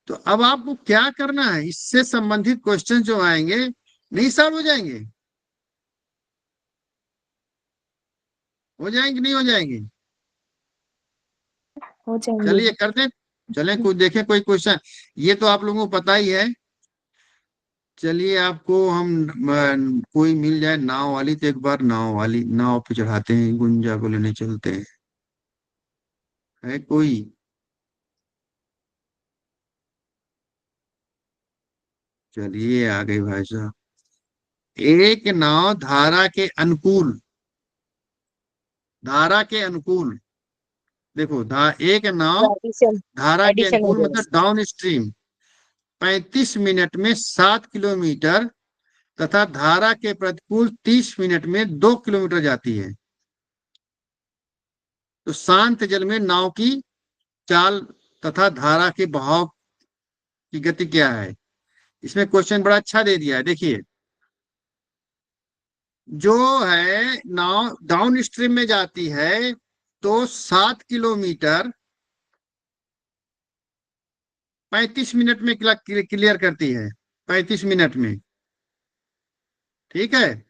Speaker 2: तो अब आपको क्या करना है, इससे संबंधित क्वेश्चन जो आएंगे नहीं सॉल्व हो जाएंगे? हो जाएंगे नहीं हो जाएंगे?
Speaker 1: हो जाएंगे।
Speaker 2: चलिए करते, चलें कुछ देखें कोई क्वेश्चन। ये तो आप लोगों को पता ही है। चलिए आपको हम कोई मिल जाए नाव वाली तो एक बार नाव वाली नाव पे चढ़ाते हैं, गुंजा को लेने चलते हैं। है कोई? चलिए आ गए भाई साहब। एक नाव धारा के अनुकूल, धारा के अनुकूल, देखो एक नाव
Speaker 1: एडिशन
Speaker 2: धारा के
Speaker 1: एडिशन हो
Speaker 2: अनुकूल
Speaker 1: जाएगा
Speaker 2: मतलब
Speaker 1: सर।
Speaker 2: डाउन स्ट्रीम 35 मिनट में 7 किलोमीटर तथा धारा के प्रतिकूल 30 मिनट में 2 किलोमीटर जाती है। तो शांत जल में नाव की चाल तथा धारा के बहाव की गति क्या है? इसमें क्वेश्चन बड़ा अच्छा दे दिया है, देखिए। जो है नाव डाउन स्ट्रीम में जाती है तो 7 किलोमीटर 35 मिनट में क्लियर करती है, 35 मिनट में। ठीक है,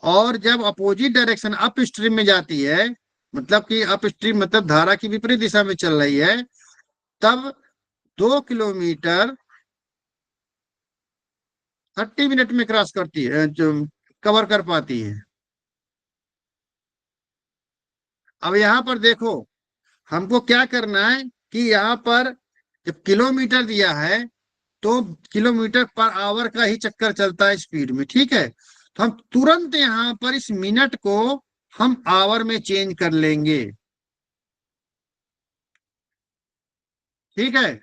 Speaker 2: और जब अपोजिट डायरेक्शन अप स्ट्रीम में जाती है, मतलब कि अप स्ट्रीम मतलब धारा की विपरीत दिशा में चल रही है, तब 2 किलोमीटर 30 मिनट में क्रॉस करती है, जो कवर कर पाती है। अब यहाँ पर देखो हमको क्या करना है कि यहाँ पर जब किलोमीटर दिया है तो किलोमीटर पर आवर का ही चक्कर चलता है स्पीड में। ठीक है, तो हम तुरंत यहाँ पर इस मिनट को हम आवर में चेंज कर लेंगे। ठीक है,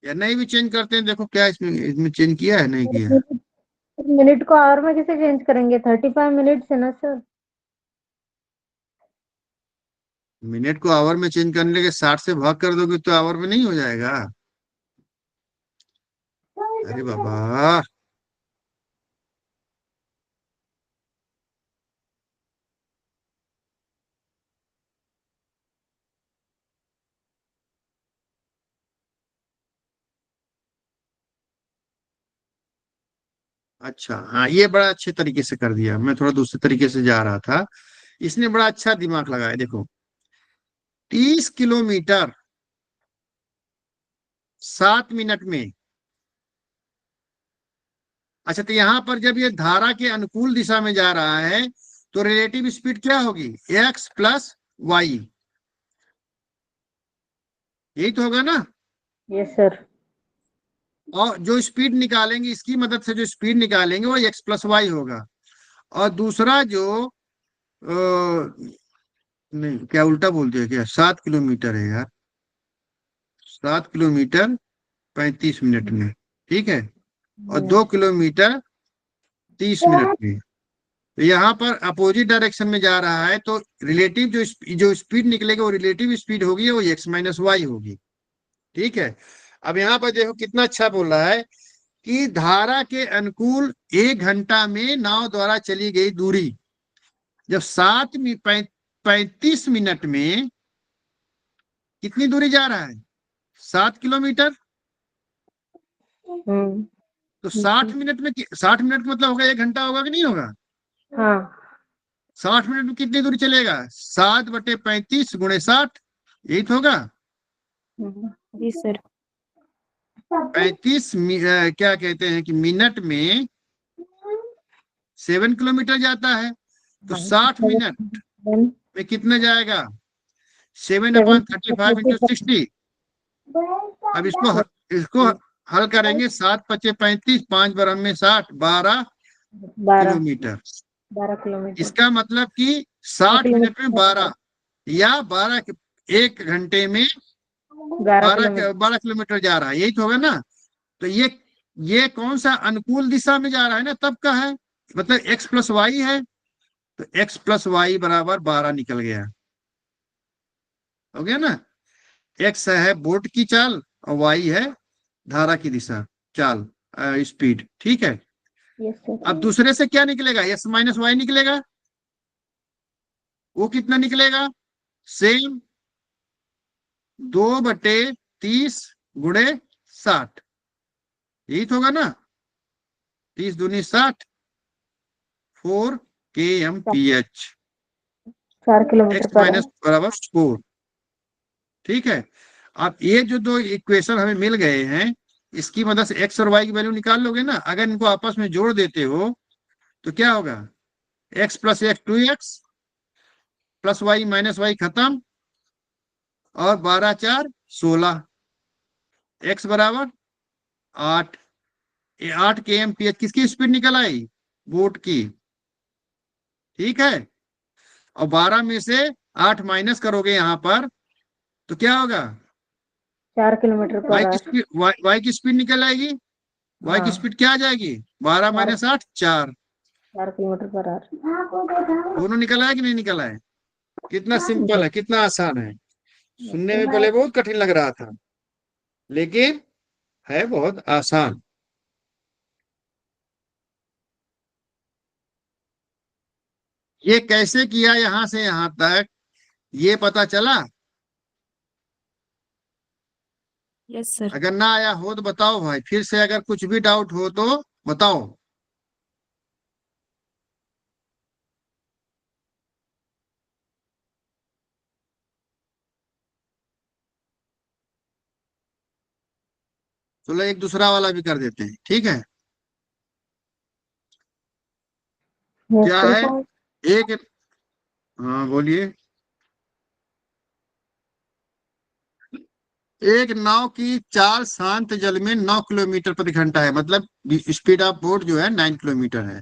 Speaker 2: या नहीं भी चेंज करते हैं, देखो क्या इसमें इसमें चेंज किया है नहीं किया है?
Speaker 3: मिनट को आवर में कैसे चेंज करेंगे? 35 मिनट्स है ना सर।
Speaker 2: मिनट को आवर में चेंज करने के 60 से भाग कर दोगे तो आवर में नहीं हो जाएगा? अरे बाबा, अच्छा, हाँ, ये बड़ा अच्छे तरीके से कर दिया। मैं थोड़ा दूसरे तरीके से जा रहा था, इसने बड़ा अच्छा दिमाग लगाया। देखो, 30 किलोमीटर 7 मिनट में। अच्छा, तो यहां पर जब ये धारा के अनुकूल दिशा में जा रहा है तो रिलेटिव स्पीड क्या होगी? एक्स प्लस वाई, यही तो होगा ना।
Speaker 3: Yes sir.
Speaker 2: और जो स्पीड निकालेंगे, इसकी मदद से जो स्पीड निकालेंगे वो एक्स प्लस वाई होगा। और दूसरा जो नहीं, क्या उल्टा बोल दिया क्या? 7 किलोमीटर है यार, 7 किलोमीटर 35 मिनट में, ठीक है। और 2 किलोमीटर 30 मिनट में। तो यहाँ पर अपोजिट डायरेक्शन में जा रहा है, तो रिलेटिव जो स्पीड निकलेगी वो रिलेटिव स्पीड होगी, वो एक्स माइनस वाई होगी, ठीक है। अब यहाँ पर देखो कितना अच्छा बोल रहा है कि धारा के अनुकूल 1 घंटा में नाव द्वारा चली गई दूरी, जब 35 मिनट में कितनी दूरी जा रहा है? 7 किलोमीटर। तो 60 मिनट में 60 मिनट का मतलब होगा 1 घंटा होगा कि नहीं होगा?
Speaker 3: हाँ
Speaker 2: 60 मिनट में कितनी दूरी चलेगा? 7/35 गुणे 60, यही तो होगा।
Speaker 1: जी सर।
Speaker 2: 35 क्या कहते हैं कि मिनट में 7 किलोमीटर जाता है, तो 60 मिनट में कितना जाएगा? 7/35 × 60। अब इसको हल करेंगे। 7×5 = 35, 5×5 = 60,
Speaker 3: 12
Speaker 2: किलोमीटर।
Speaker 3: 12 किलोमीटर।
Speaker 2: इसका मतलब कि 60 मिनट में 12, या 1 घंटे में 12 किलोमीटर जा रहा है, यही तो होगा ना। तो ये कौन सा अनुकूल दिशा में जा रहा है ना, तब का है, मतलब एक्स प्लस वाई है। तो एक्स प्लस वाई बराबर 12 निकल गया, हो गया ना। एक्स है बोट की चाल और वाई है धारा की दिशा, चाल, स्पीड, ठीक है।
Speaker 3: Yes sir.
Speaker 2: अब दूसरे से क्या निकलेगा? एक्स माइनस वाई निकलेगा। वो कितना निकलेगा? सेम 2/30 गुणे 60, यही तो होगा ना। 30 दूनी 60, 4 kmph,
Speaker 3: 4 किलोमीटर
Speaker 2: एक्स
Speaker 3: पर
Speaker 2: माइनस बराबर 4, ठीक है। अब ये जो दो इक्वेशन हमें मिल गए हैं, इसकी मदद से एक्स और वाई की वैल्यू निकाल लोगे ना। अगर इनको आपस में जोड़ देते हो तो क्या होगा? X plus x 2x, plus y minus y खत्म, और 12×4 = 16, एक्स बराबर 8। 8 kmph किसकी स्पीड निकल आई? बोट की, ठीक है। और 12 में से 8 माइनस करोगे यहां पर तो क्या होगा?
Speaker 3: 4 किलोमीटर पर आवर।
Speaker 2: वाई की स्पीड निकल आएगी। वाई की
Speaker 3: हाँ
Speaker 2: स्पीड क्या आ जाएगी? 12 - 8 4।
Speaker 3: 4 किलोमीटर पर आवर।
Speaker 2: दोनों निकल आया कि नहीं निकल आए? कितना सिंपल है, कितना आसान है। सुनने में पहले बहुत कठिन लग रहा था, लेकिन है बहुत आसान। ये कैसे किया यहां से यहां तक, ये पता चला?
Speaker 1: Yes sir.
Speaker 2: अगर ना आया हो तो बताओ भाई, फिर से अगर कुछ भी डाउट हो तो बताओ। चलो एक दूसरा वाला भी कर देते हैं, ठीक है।
Speaker 3: यस
Speaker 2: क्या है?
Speaker 3: सर।
Speaker 2: एक, हाँ बोलिए। एक नाव की चाल शांत जल में 9 किलोमीटर प्रति घंटा है, मतलब स्पीड ऑफ बोट जो है 9 किलोमीटर है।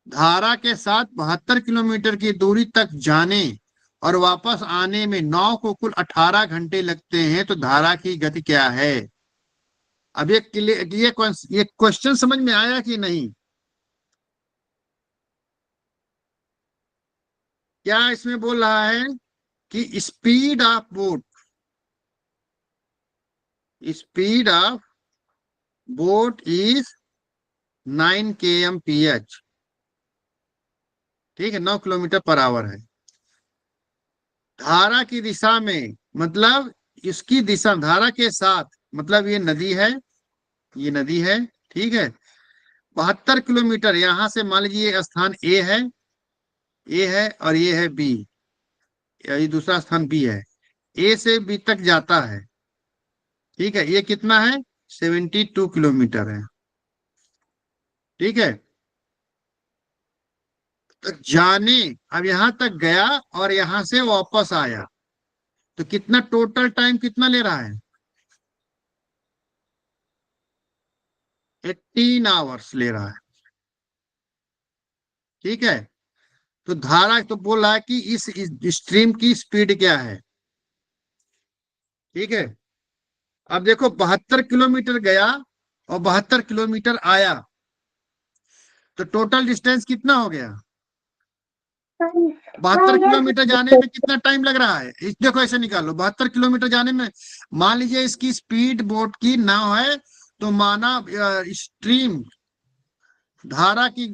Speaker 2: धारा के साथ 72 किलोमीटर की दूरी तक जाने और वापस आने में नाव को कुल 18 घंटे लगते हैं, तो धारा की गति क्या है? अब ये क्वेश्चन समझ में आया कि नहीं? क्या इसमें बोल रहा है कि speed of boat is 9 kmph, ठीक है, 9 किलोमीटर पर आवर है। धारा की दिशा में मतलब इसकी दिशा, धारा के साथ मतलब ये नदी है, ये नदी है, ठीक है। 72 किलोमीटर यहां से मान लीजिए ये स्थान ए है और ये है बी, ये दूसरा स्थान बी है, ए से बी तक जाता है। ठीक है, ये कितना है? 72 किलोमीटर है। ठीक है, तो जाने, अब यहां तक गया और यहां से वापस आया, तो कितना टोटल टाइम कितना ले रहा है? 18 आवर्स ले रहा है। ठीक है, तो धारा तो बोल रहा है कि इस स्ट्रीम की स्पीड क्या है। ठीक है, अब देखो 72 किलोमीटर गया और 72 किलोमीटर आया, तो टोटल डिस्टेंस कितना हो गया? 72 किलोमीटर जाने में कितना टाइम लग रहा है? देखो ऐसे निकालो, 72 किलोमीटर जाने में, मान लीजिए इसकी स्पीड बोट की नाव है, तो माना स्ट्रीम धारा की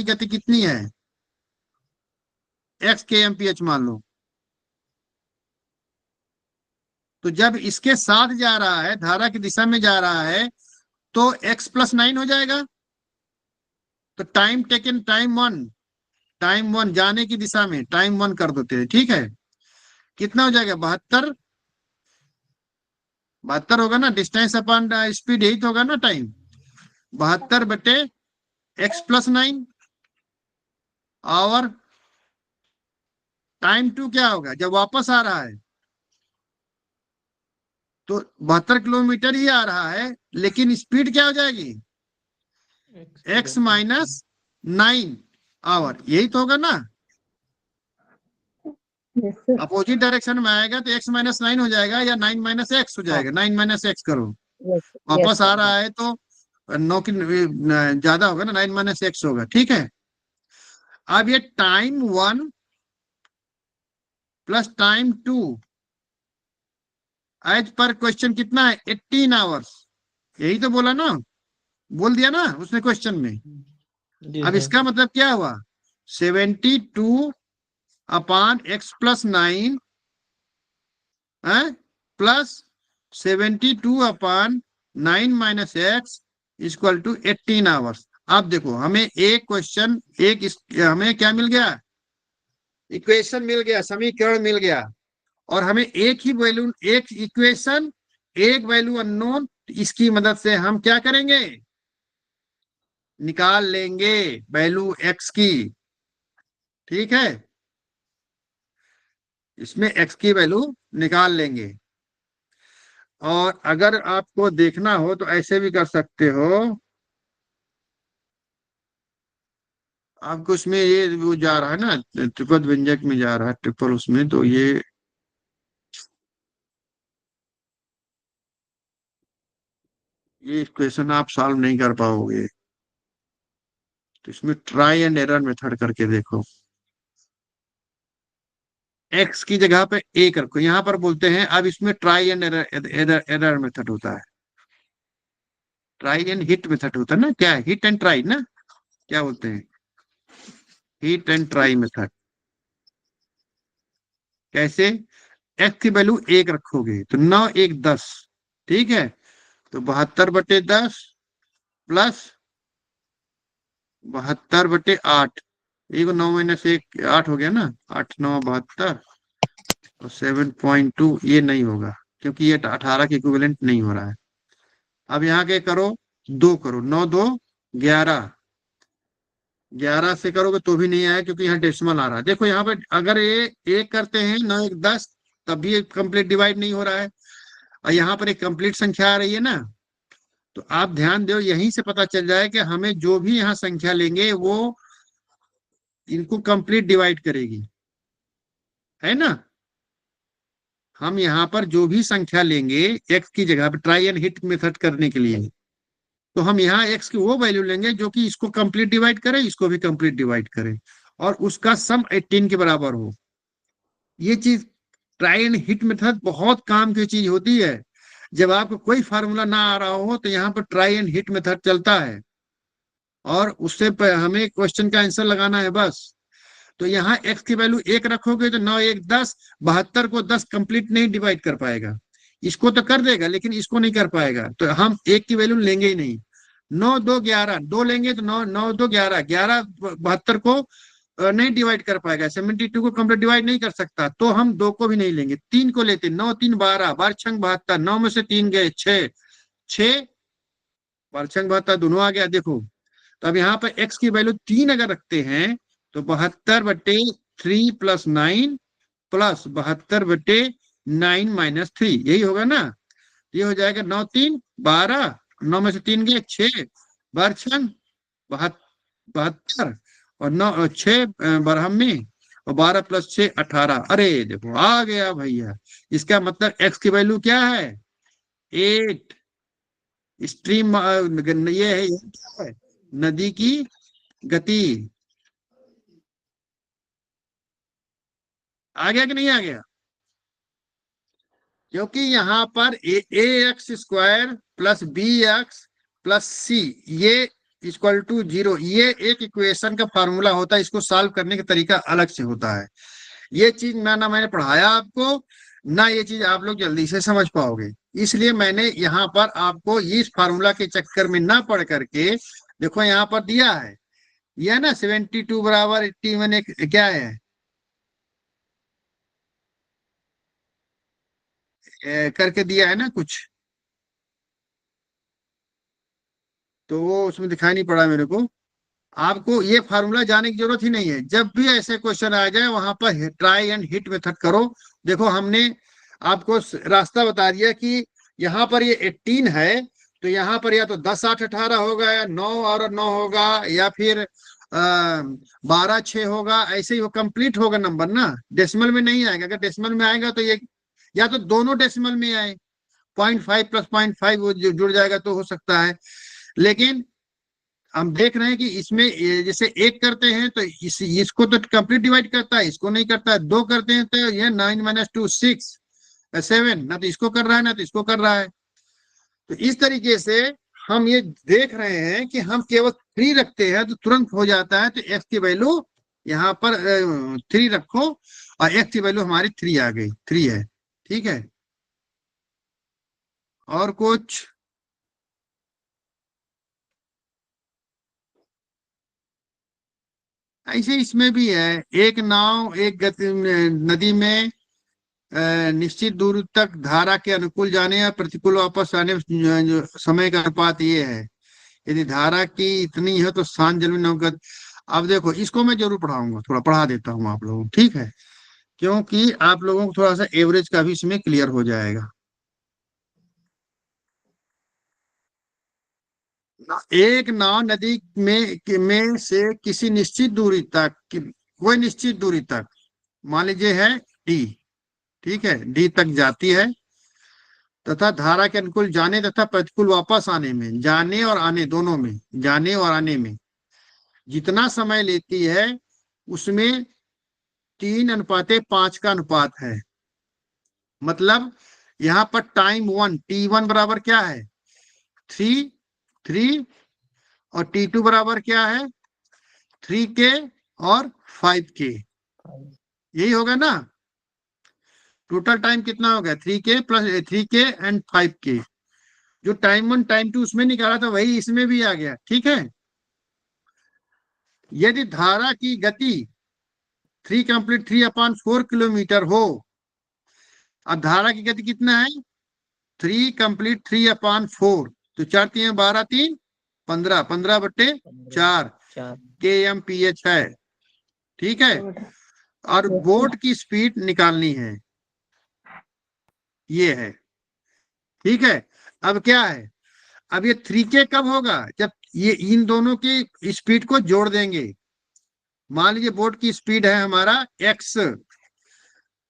Speaker 2: गति कितनी है? x kmph मान लो। तो जब इसके साथ जा रहा है, धारा की दिशा में जा रहा है, तो x+9 हो जाएगा। तो टाइम टेकन, टाइम वन जाने की दिशा में टाइम 1 कर देते हैं। ठीक है, कितना हो जाएगा? 72 होगा ना, डिस्टेंस अपॉन स्पीड, यही तो होगा ना टाइम। 72 बटे x+9, और टाइम 2 क्या होगा? जब वापस आ रहा है तो 72 किलोमीटर ही आ रहा है, लेकिन स्पीड क्या हो जाएगी? x-9 आवर, यही तो होगा ना।
Speaker 3: Yes, sir.
Speaker 2: अपोजिट डायरेक्शन में आएगा तो x-9 हो जाएगा, या 9 - x हो जाएगा। 9 - x करो,
Speaker 3: Yes,
Speaker 2: वापस
Speaker 3: yes,
Speaker 2: आ रहा है तो 9 की ज्यादा होगा ना, 9 - x होगा। ठीक है, अब ये टाइम 1 प्लस टाइम 2 एज पर क्वेश्चन कितना है? 18 आवर्स, यही तो बोला ना, बोल दिया ना उसने क्वेश्चन में।
Speaker 4: जी
Speaker 2: अब
Speaker 4: सर।
Speaker 2: इसका मतलब क्या हुआ? 72 upon x+9 plus 72 upon 9 - x equal to 18 hours. अब देखो, हमें एक क्वेश्चन, हमें क्या मिल गया? इक्वेशन मिल गया, समीकरण मिल गया, और हमें एक ही वैल्यू, एक इक्वेशन, एक वैल्यू अननोन, इसकी मदद से हम क्या करेंगे? निकाल लेंगे वैल्यू x की। ठीक है, इसमें x की वैल्यू निकाल लेंगे। और अगर आपको देखना हो तो ऐसे भी कर सकते हो, आपको उसमें ये वो जा रहा है ना, त्रिपद व्यंजक में जा रहा है ट्रिपल, उसमें तो ये इक्वेशन आप सॉल्व नहीं कर पाओगे। तो इसमें ट्राई एंड एरर मेथड करके देखो। x की जगह पे एक रखो, यहां पर बोलते हैं, अब इसमें ट्राई एंड एरर मेथड होता है। ट्राई एंड हिट मेथड होता है ना, क्या है? हिट एंड ट्राई ना, क्या बोलते हैं? Hit and try method. कैसे? x की वैल्यू 1 रखोगे तो 9 × 1 = 10। ठीक है, तो 72/10 प्लस 72/8, 9 - 1 8 हो गया ना, 8 × 9 = 72, और 7.2 ये नहीं होगा, क्योंकि ये 18 के इक्विवेलेंट नहीं हो रहा है। अब यहाँ के करो, 2 करो, 9 × 2 = 11, 11 से करोगे तो भी नहीं आया, क्योंकि यहाँ डेसिमल आ रहा है। देखो यहाँ पे अगर ये 1 करते हैं 9 × 1 = 10, तब भी कंप्लीट डिवाइड नहीं हो रहा है, और यहाँ पर एक कंप्लीट संख्या आ रही है ना। तो आप ध्यान दो, यहीं से पता चल जाए कि हमें जो भी यहाँ संख्या लेंगे वो इनको कंप्लीट डिवाइड करेगी, है ना। हम यहाँ पर जो भी संख्या लेंगे x की जगह पर, ट्राई एंड हिट मेथड करने के लिए, तो हम यहाँ x की वो वैल्यू लेंगे जो कि इसको कंप्लीट डिवाइड करे, इसको भी कंप्लीट डिवाइड करे, और उसका सम 18 के बराबर हो। ये चीज ट्राई एंड हिट मेथड बहुत काम की चीज होती है। जब आपको कोई फार्मूला ना आ रहा हो तो यहाँ पर ट्राई एंड हिट मेथड चलता है, और उससे हमें क्वेश्चन का आंसर लगाना है बस। तो यहाँ x की वैल्यू 1 रखोगे तो 9 × 1 = 10, 72 को 10 कंप्लीट नहीं डिवाइड कर पाएगा, इसको तो कर देगा लेकिन इसको नहीं कर पाएगा, तो हम 1 की वैल्यू लेंगे ही नहीं। 9 2 11, 2 लेंगे तो 9 9 2 11, 11 72 को नहीं डिवाइड कर पाएगा, 72 को कंप्लीट डिवाइड नहीं कर सकता, तो हम 2 को भी नहीं लेंगे, 3 को लेते, 9 3 12, 12 छंग 72, 9 में से 3 गए 6, 6 12 छंग 72 दोनों आ गया। देखो तो अब यहाँ पर x की वैल्यू 3 अगर रखते हैं तो 72/3 + 9 प्लस 72/9 - 3, यही होगा ना। ये हो जाएगा 9 3 12, 9 में से 3 गए 6, 12 छंग 72 और 9 6 बरहम में, और 12 + 6 18। अरे देखो आ गया भैया, इसका मतलब x की वैल्यू क्या है 8। स्ट्रीम ये है, ये क्या है, नदी की गति। आ गया कि नहीं आ गया? क्योंकि यहाँ पर ax² + bx + c ये = 0, ये एक इक्वेशन का फार्मूला होता है, इसको सॉल्व करने का तरीका अलग से होता है। ये चीज ना मैंने पढ़ाया आपको, ना ये चीज आप लोग जल्दी से समझ पाओगे, इसलिए मैंने यहाँ पर आपको इस फार्मूला के चक्कर में ना पढ़ करके, देखो यहाँ पर दिया है, यह है ना 72 = 81, क्या है करके दिया है ना कुछ, तो वो उसमें दिखाई नहीं पड़ा मेरे को। आपको ये फार्मूला जाने की जरूरत ही नहीं है, जब भी ऐसे क्वेश्चन आ जाए वहां पर ट्राई एंड हिट मेथड करो। देखो हमने आपको रास्ता बता दिया कि यहाँ पर ये 18 है, तो यहाँ पर या तो 10 8 18 होगा, या 9 और 9 होगा, या फिर 12 6 होगा, ऐसे ही वो कंप्लीट होगा नंबर ना, डेसिमल में नहीं आएगा। अगर डेसिमल में आएगा तो ये या तो दोनों डेसिमल में आए, 0.5 + 0.5 वो जुड़ जाएगा तो हो सकता है। लेकिन हम देख रहे हैं कि इसमें जैसे 1 करते हैं तो इसको तो कंप्लीट डिवाइड करता है, इसको नहीं करता है। 2 करते हैं तो ये 9 - 2 6 7, ना तो इसको कर रहा है ना तो इसको कर रहा है। तो इस तरीके से हम ये देख रहे हैं कि हम केवल 3 रखते हैं तो तुरंत हो जाता है। तो x की वैल्यू यहाँ पर 3 रखो, और x की वैल्यू हमारी 3 आ गई, 3 है। ठीक है, और कुछ? ऐसे इसमें भी है, एक नाव एक नदी में निश्चित दूरी तक धारा के अनुकूल जाने या प्रतिकूल वापस आने समय का अनुपात ये है, यदि धारा की इतनी है तो शांत जल में नौगत। अब देखो इसको मैं जरूर पढ़ाऊंगा, थोड़ा पढ़ा देता हूँ आप लोगों को, ठीक है, क्योंकि आप लोगों को थोड़ा सा एवरेज का भी इसमें क्लियर हो जाएगा। एक नाव नदी में से किसी निश्चित दूरी तक, कोई निश्चित दूरी तक, मान लीजिए है डी, ठीक है, डी तक जाती है, तथा धारा के अनुकूल जाने तथा प्रतिकूल वापस आने में, जाने और आने दोनों में, जाने और आने में जितना समय लेती है उसमें 3:5 का अनुपात है। मतलब यहाँ पर टाइम 1 T1 बराबर क्या है 3 और T2 बराबर क्या है 3K और 5K, यही होगा ना। टोटल टाइम कितना हो गया 3K + 3K एंड 5K। जो टाइम 1 टाइम 2 उसमें निकाला था वही इसमें भी आ गया, ठीक है। यदि धारा की गति 3 किलोमीटर हो, अब धारा की गति कितना है 3 तो 4 3 12 3 15, 15/4 kmph है, ठीक है। और बोट की स्पीड निकालनी है, ये है, ठीक है। अब क्या है, अब ये 3K कब होगा जब ये इन दोनों की स्पीड को जोड़ देंगे। मान लीजिए बोट की स्पीड है हमारा x,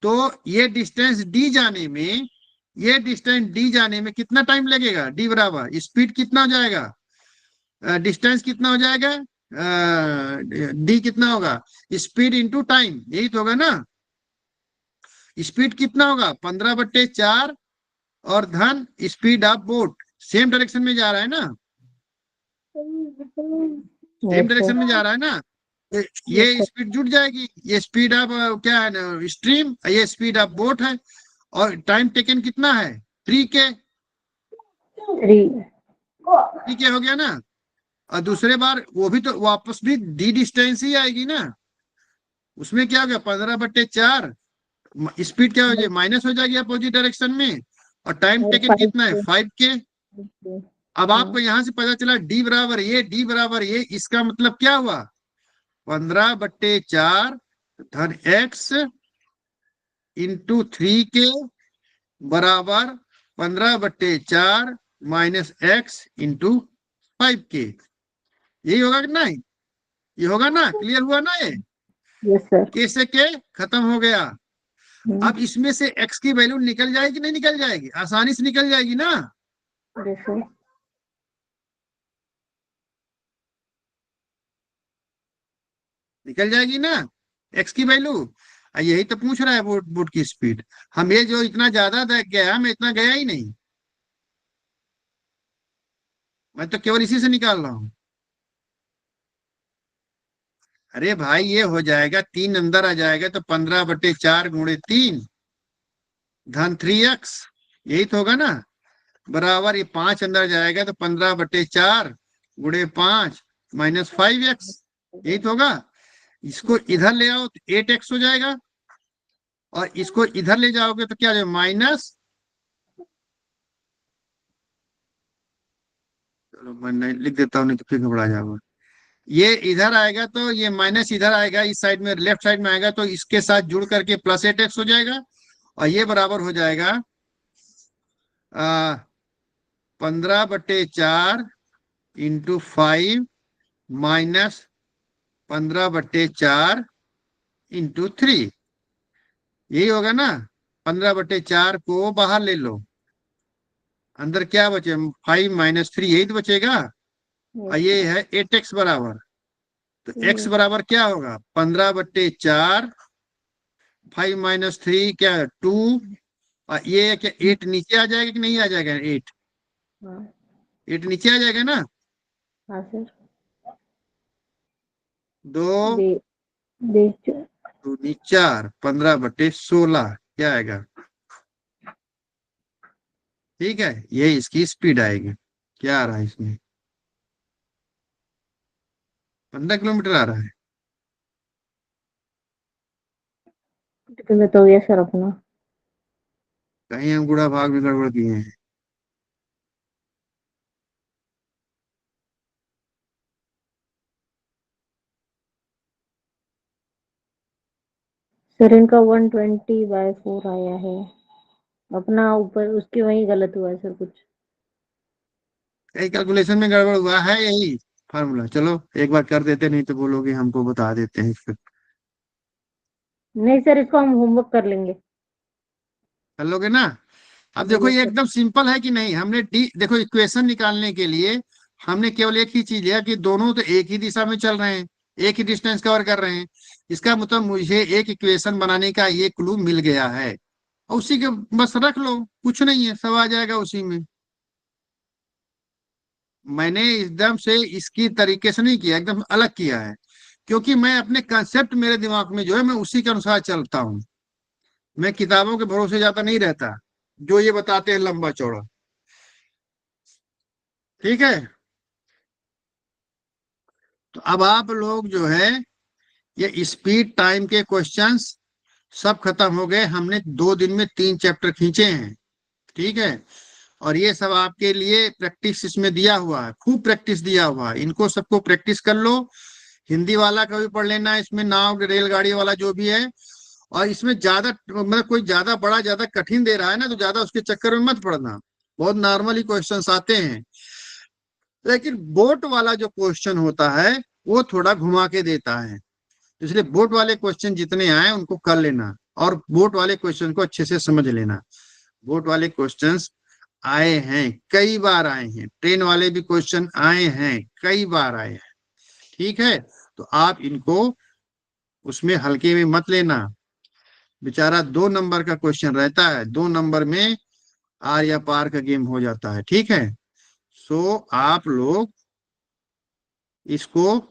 Speaker 2: तो ये डिस्टेंस d जाने में, ये डिस्टेंस d जाने में कितना टाइम लगेगा, d बराबर स्पीड कितना हो जाएगा, डिस्टेंस कितना हो जाएगा, d कितना होगा स्पीड इंटू टाइम, यही तो होगा ना। स्पीड कितना होगा 15/4 और धन speed of boat, same direction में जा रहा है ना, सेम डायरेक्शन में जा रहा है ना। ये स्पीड जुड़ जाएगी, ये स्पीड ऑफ क्या है ना स्ट्रीम, ये स्पीड ऑफ बोट है, और टाइम टेकन कितना है 3K हो गया ना। और दूसरे बार वो भी तो वापस भी डी डिस्टेंस ही आएगी ना। उसमें क्या हो गया 15/4, स्पीड क्या हो जाएगी माइनस हो जाएगी अपोजिट डायरेक्शन में, और टाइम
Speaker 3: और
Speaker 2: टेकन
Speaker 3: 5
Speaker 2: कितना है
Speaker 3: के
Speaker 2: 5 के। अब
Speaker 3: हाँ
Speaker 2: आपको यहां से पता चला डी बराबर ये, डी बराबर ये, इसका मतलब क्या हुआ 15/4 धन एक्स इंटू 3 के बराबर 15/4 माइनस एक्स इंटू 5 के। यही होगा कि नहीं? ये होगा ना, क्लियर हुआ ना ये?
Speaker 3: Yes sir.
Speaker 2: के से के खत्म हो गया। अब इसमें से x की वैल्यू निकल जाएगी कि नहीं निकल जाएगी? आसानी से निकल जाएगी ना।
Speaker 3: Yes sir.
Speaker 2: निकल जाएगी ना x की वैल्यू। यही तो पूछ रहा है बोट बोट की स्पीड। हम ये जो इतना ज्यादा गया, मैं इतना गया ही नहीं, मैं तो केवल इसी से निकाल रहा हूं। अरे भाई ये हो जाएगा 3 अंदर आ जाएगा तो 15/4 गुणे 3 धन 3x, यही तो होगा ना, बराबर ये 5 अंदर जाएगा तो 15/4 गुणे 5 माइनस 5x, यही तो होगा। इसको इधर ले आओ तो 8x हो जाएगा, और इसको इधर ले जाओगे तो क्या हो जाएगा माइनस, चलो मैं नहीं लिख देता हूँ नहीं तो फिर घबरा जाओगे। ये इधर आएगा तो ये माइनस इधर आएगा, इस साइड में लेफ्ट साइड में आएगा तो इसके साथ जुड़ करके प्लस 8x हो जाएगा, और ये बराबर हो जाएगा 15/4 इंटू 5 माइनस 15/4 इंटू 3, यही होगा ना। 15/4 को बाहर ले लो, अंदर क्या बचे 5 माइनस 3, यही तो बचेगा। और ये है 8x बराबर, तो x बराबर क्या होगा 15/4, 5 माइनस 3 क्या 2, और ये क्या 8 नीचे आ जाएगा कि नहीं आ जाएगा 8?
Speaker 3: हाँ
Speaker 2: 8 नीचे आ जाएगा ना।
Speaker 3: हाँ सर।
Speaker 2: 2
Speaker 3: बे बेस
Speaker 2: 2 4 15/16 क्या आएगा? ठीक है, ये इसकी स्पीड आएगी। क्या आ रहा है इसमें? 15 किलोमीटर आ रहा है।
Speaker 3: तो गया सर अपना।
Speaker 2: कहीं हम गुड़ा भाग में गड़बड़ किए हैं।
Speaker 3: सर इनका 120/4 आया है अपना, ऊपर उसके वही गलत हुआ है सर कुछ।
Speaker 2: कहीं कैलकुलेशन में गड़बड़ हुआ है, यही फार्मूला। चलो एक बार कर देते, नहीं तो बोलोगे हमको बता देते हैं फिर।
Speaker 3: नहीं सर, इसको हम होमवर्क कर लेंगे।
Speaker 2: कर लोगे ना? अब देखो
Speaker 3: यस
Speaker 2: ये
Speaker 3: सर।
Speaker 2: एकदम सिंपल है कि नहीं। हमने डी देखो इक्वेशन निकालने के लिए हमने केवल एक ही चीज लिया कि दोनों तो एक ही दिशा में चल रहे हैं, एक ही डिस्टेंस कवर कर रहे हैं। इसका मतलब मुझे एक इक्वेशन बनाने का ये क्लू मिल गया है, और उसी के बस रख लो, कुछ नहीं है, सब आ जाएगा उसी में। मैंने एकदम से इसकी तरीके से नहीं किया, एकदम अलग किया है, क्योंकि मैं अपने कंसेप्ट मेरे दिमाग में जो है मैं उसी के अनुसार चलता हूँ। मैं किताबों के भरोसे ज्यादा नहीं रहता, जो ये बताते हैं लंबा चौड़ा। ठीक है, तो अब आप लोग जो है ये स्पीड टाइम के क्वेश्चंस सब खत्म हो गए। हमने 2 दिन में 3 चैप्टर खींचे हैं। ठीक है, और ये सब आपके लिए प्रैक्टिस इसमें दिया हुआ है, खूब प्रैक्टिस दिया हुआ है। इनको सबको प्रैक्टिस कर लो। हिंदी वाला का भी पढ़ लेना, इसमें नाव रेलगाड़ी वाला जो भी है। और इसमें ज्यादा मतलब कोई ज्यादा बड़ा ज्यादा कठिन दे रहा है ना, तो ज्यादा उसके चक्कर में मत पड़ना। बहुत नॉर्मली क्वेश्चंस आते हैं, लेकिन बोट वाला जो क्वेश्चन होता है वो थोड़ा घुमा के देता है। इसलिए बोट वाले क्वेश्चन जितने आए उनको कर लेना, और बोट वाले क्वेश्चन को अच्छे से समझ लेना। बोट वाले क्वेश्चंस आए हैं, कई बार आए हैं। ट्रेन वाले भी क्वेश्चन आए हैं, कई बार आए हैं। ठीक है, तो आप इनको उसमें हल्के में मत लेना। बेचारा 2 नंबर का क्वेश्चन रहता है, 2 नंबर में आर या पार का गेम हो जाता है। ठीक है, सो आप लोग इसको